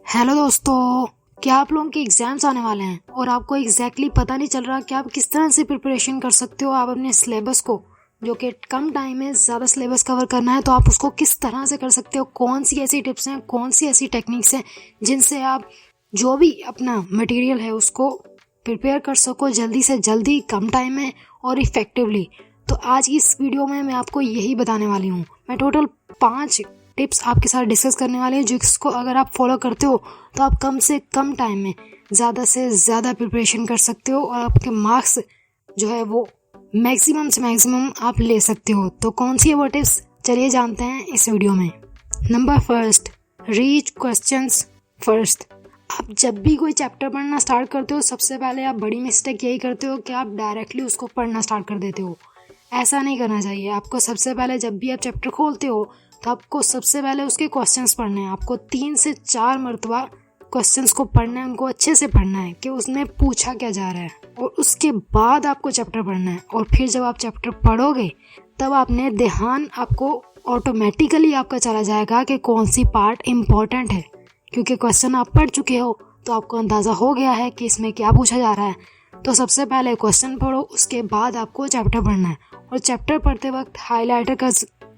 Hello दोस्तों, क्या आप लोगों के एग्जाम्स आने वाले हैं और आपको एग्जैक्टली पता नहीं चल रहा कि आप किस तरह से प्रिपरेशन कर सकते हो। आप अपने सिलेबस को, जो कि कम टाइम में ज़्यादा सिलेबस कवर करना है, तो आप उसको किस तरह से कर सकते हो। कौन सी ऐसी टिप्स हैं, कौन सी ऐसी टेक्निक्स हैं जिनसे आप जो भी अपना मटेरियल है उसको प्रिपेयर कर सको जल्दी से जल्दी, कम टाइम में और इफ़ेक्टिवली। तो आज की इस वीडियो में मैं आपको यही बताने वाली हूँ। मैं टोटल 5 टिप्स आपके साथ डिस्कस करने वाले हैं, जिसको अगर आप फॉलो करते हो तो आप कम से कम टाइम में ज़्यादा से ज़्यादा प्रिपरेशन कर सकते हो और आपके मार्क्स जो है वो मैक्सिमम से मैक्सिमम आप ले सकते हो। तो कौन सी है वो टिप्स, चलिए जानते हैं इस वीडियो में। Number first, read questions first. आप जब भी कोई चैप्टर पढ़ना स्टार्ट करते हो, सबसे पहले आप बड़ी मिस्टेक यही करते हो कि आप डायरेक्टली उसको पढ़ना स्टार्ट कर देते हो। ऐसा नहीं करना चाहिए। आपको सबसे पहले जब भी आप चैप्टर खोलते हो तो आपको सबसे पहले उसके क्वेश्चंस पढ़ने हैं। आपको 3 से 4 मरतबा क्वेश्चंस को पढ़ना है, उनको अच्छे से पढ़ना है कि उसमें पूछा क्या जा रहा है, और उसके बाद आपको चैप्टर पढ़ना है। और फिर जब आप चैप्टर पढ़ोगे तब आपने ध्यान आपको ऑटोमेटिकली आपका चला जाएगा कि कौन सी पार्ट इम्पॉर्टेंट है, क्योंकि क्वेश्चन आप पढ़ चुके हो तो आपको अंदाज़ा हो गया है कि इसमें क्या पूछा जा रहा है। तो सबसे पहले क्वेश्चन पढ़ो, उसके बाद आपको चैप्टर पढ़ना है। और चैप्टर पढ़ते वक्त हाइलाइटर का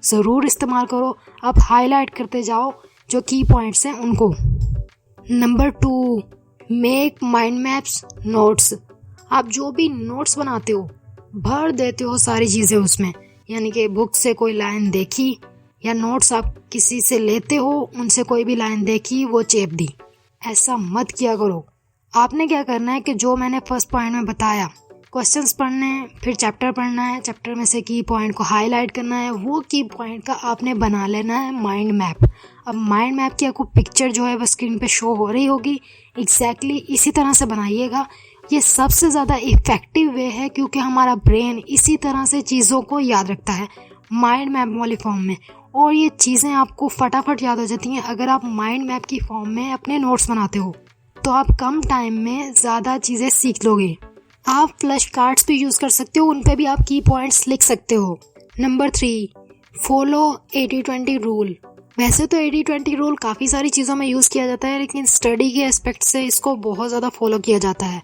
ज़रूर इस्तेमाल करो। आप हाईलाइट करते जाओ जो की पॉइंट्स हैं उनको। Number 2, make mind maps notes. आप जो भी नोट्स बनाते हो, भर देते हो सारी चीज़ें उसमें, यानी कि बुक से कोई लाइन देखी या नोट्स आप किसी से लेते हो, उनसे कोई भी लाइन देखी वो चेप दी। ऐसा मत किया करो। आपने क्या करना है कि जो मैंने फर्स्ट पॉइंट में बताया, क्वेश्चंस पढ़ने हैं, फिर चैप्टर पढ़ना है, चैप्टर में से की पॉइंट को हाईलाइट करना है, वो की पॉइंट का आपने बना लेना है माइंड मैप। अब माइंड मैप की आपको पिक्चर जो है वो स्क्रीन पे शो हो रही होगी। एग्जैक्टली इसी तरह से बनाइएगा। ये सबसे ज़्यादा इफ़ेक्टिव वे है, क्योंकि हमारा ब्रेन इसी तरह से चीज़ों को याद रखता है माइंड मैप वाली फॉर्म में, और ये चीज़ें आपको फटाफट याद हो जाती हैं अगर आप माइंड मैप की फॉर्म में अपने नोट्स बनाते हो। तो आप कम टाइम में ज़्यादा चीज़ें सीख लोगे। आप फ्लैश कार्ड्स भी यूज़ कर सकते हो, उन पे भी आप की पॉइंट्स लिख सकते हो। Number 3, follow 80-20 rule. वैसे तो 80-20 रूल काफ़ी सारी चीज़ों में यूज़ किया जाता है, लेकिन स्टडी के एस्पेक्ट से इसको बहुत ज़्यादा फॉलो किया जाता है।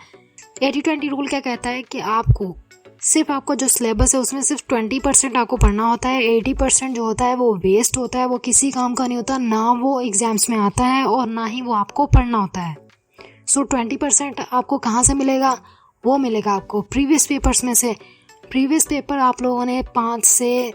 80-20 रूल क्या कहता है कि आपको जो सिलेबस है उसमें सिर्फ 20% आपको पढ़ना होता है। 80% जो होता है वो वेस्ट होता है, वो किसी काम का नहीं होता, ना वो एग्जाम्स में आता है और ना ही वो आपको पढ़ना होता है। सो 20% आपको कहाँ से मिलेगा? वो मिलेगा आपको प्रीवियस पेपर्स में से। प्रीवियस पेपर आप लोगों ने 5 से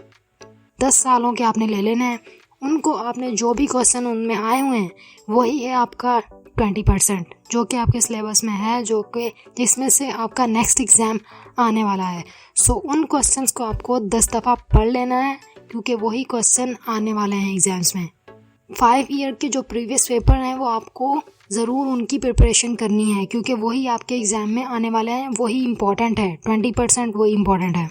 10 सालों के आपने ले लेने हैं। उनको आपने जो भी क्वेश्चन उनमें आए हुए हैं वही है आपका 20%, जो कि आपके सिलेबस में है, जो कि जिसमें से आपका नेक्स्ट एग्ज़ाम आने वाला है। सो उन क्वेश्चंस को आपको 10 दफ़ा पढ़ लेना है, क्योंकि वही क्वेश्चन आने वाले हैं एग्ज़ाम्स में। 5 ईयर के जो प्रीवियस पेपर हैं वो आपको ज़रूर उनकी प्रिपरेशन करनी है, क्योंकि वही आपके एग्ज़ाम में आने वाले हैं, वही इम्पॉर्टेंट है। 20% वही इम्पॉर्टेंट है,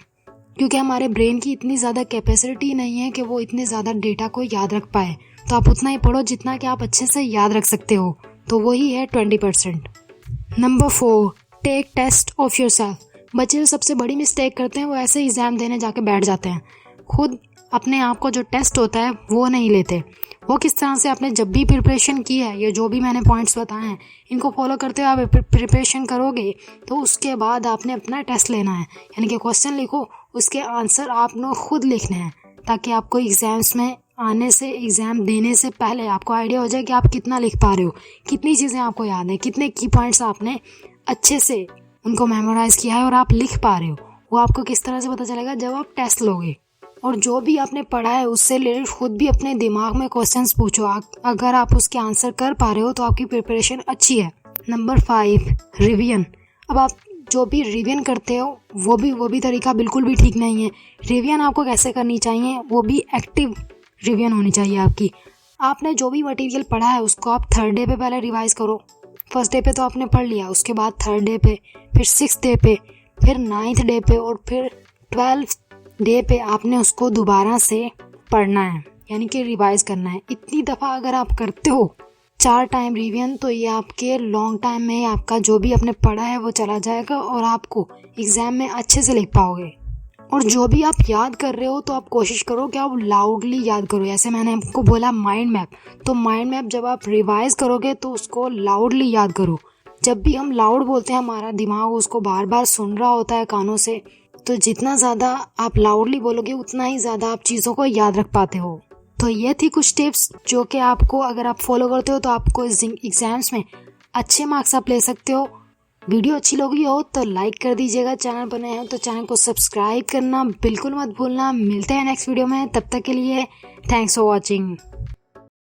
क्योंकि हमारे ब्रेन की इतनी ज़्यादा कैपेसिटी नहीं है कि वो इतने ज़्यादा डेटा को याद रख पाए। तो आप उतना ही पढ़ो जितना कि आप अच्छे से याद रख सकते हो, तो वही है 20%। Number 4, take test of yourself. बच्चे जो सबसे बड़ी मिस्टेक करते हैं वो ऐसे एग्ज़ाम देने जाके बैठ जाते हैं, खुद अपने आप को जो टेस्ट होता है वो नहीं लेते। वो किस तरह से आपने जब भी प्रिपरेशन की है, ये जो भी मैंने पॉइंट्स बताए हैं इनको फॉलो करते हुए आप प्रिपरेशन करोगे, तो उसके बाद आपने अपना टेस्ट लेना है, यानी कि क्वेश्चन लिखो, उसके आंसर आपने खुद लिखने हैं, ताकि आपको एग्ज़ाम्स में आने से, एग्ज़ाम देने से पहले आपको आइडिया हो जाए कि आप कितना लिख पा रहे हो, कितनी चीज़ें आपको याद हैं, कितने की पॉइंट्स आपने अच्छे से उनको मेमोराइज़ किया है और आप लिख पा रहे हो। वो आपको किस तरह से पता चलेगा? जब आप टेस्ट लोगे। और जो भी आपने पढ़ा है उससे रिलेटेड खुद भी अपने दिमाग में क्वेश्चंस पूछो। अगर आप उसके आंसर कर पा रहे हो तो आपकी प्रिपरेशन अच्छी है। Number 5, revision. अब आप जो भी रिवीजन करते हो वो भी तरीका बिल्कुल भी ठीक नहीं है। रिवीजन आपको कैसे करनी चाहिए? वो भी एक्टिव रिवीजन होनी चाहिए आपकी। आपने जो भी मटेरियल पढ़ा है उसको आप 3rd डे पे पहले रिवाइज़ करो। फर्स्ट डे पे तो आपने पढ़ लिया, उसके बाद 3rd डे पे, फिर 6th डे पे, फिर 9th डे पे और फिर 12th डे पे आपने उसको दोबारा से पढ़ना है, यानी कि रिवाइज़ करना है। इतनी दफ़ा अगर आप करते हो 4 टाइम रिवीजन, तो ये आपके लॉन्ग टाइम में आपका जो भी आपने पढ़ा है वो चला जाएगा और आपको एग्ज़ाम में अच्छे से लिख पाओगे। और जो भी आप याद कर रहे हो तो आप कोशिश करो कि आप लाउडली याद करो। जैसे मैंने आपको बोला माइंड मैप, तो माइंड मैप जब आप रिवाइज करोगे तो उसको लाउडली याद करो। जब भी हम लाउड बोलते हैं हमारा दिमाग उसको बार बार सुन रहा होता है कानों से, तो जितना ज़्यादा आप लाउडली बोलोगे उतना ही ज़्यादा आप चीज़ों को याद रख पाते हो। तो ये थी कुछ टिप्स जो कि आपको अगर आप फॉलो करते हो तो आपको एग्जाम्स में अच्छे मार्क्स आप ले सकते हो। वीडियो अच्छी लगी हो तो लाइक कर दीजिएगा, चैनल पर नए हो तो चैनल को सब्सक्राइब करना बिल्कुल मत भूलना। मिलते हैं नेक्स्ट वीडियो में, तब तक के लिए थैंक्स फॉर वॉचिंग।